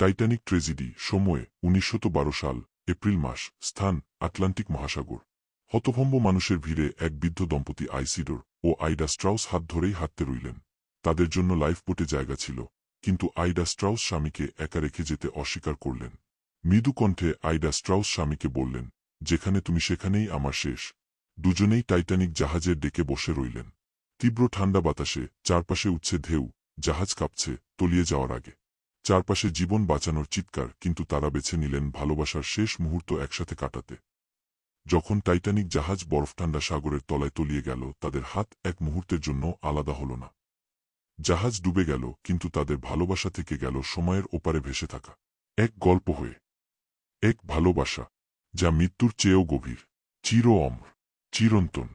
Titanic tragedy. সময় 1912 সাল, April মাস। স্থান আটলান্টিক মহাসাগর। হতভম্ব মানুষের ভিড়ে এক বৃদ্ধ দম্পতি আইসিডোর ও আইডা স্ট্রাউস হাত ধরেই হাঁটতে রইলেন। তাদের জন্য লাইফবোটে জায়গা ছিল, কিন্তু আইডা স্ট্রাউস স্বামীকে একা রেখে যেতে অস্বীকার করলেন। মৃদু কণ্ঠে আইডা স্ট্রাউস স্বামীকে বললেন, যেখানে তুমি সেখানেই আমার শেষ। দুজনেই টাইটানিক জাহাজের ডেকে বসে রইলেন। তীব্র ঠান্ডা বাতাসে চারপাশে উঠছে ঢেউ, জাহাজ কাঁপছে তলিয়ে যাওয়ার আগে। চারপাশে জীবন বাঁচানোর চিৎকার, কিন্তু তারা বেছে নিলেন ভালোবাসার শেষ মুহূর্ত একসাথে কাটাতে। যখন টাইটানিক জাহাজ বরফঠান্ডা সাগরের তলায় তলিয়ে গেল, তাদের হাত এক মুহূর্তের জন্য আলাদা হল না। জাহাজ ডুবে গেল, কিন্তু তাদের ভালোবাসা থেকে গেল সময়ের ওপারে ভেসে থাকা এক গল্প হয়ে। এক ভালোবাসা যা মৃত্যুর চেয়েও গভীর, চির অমর, চিরন্তন।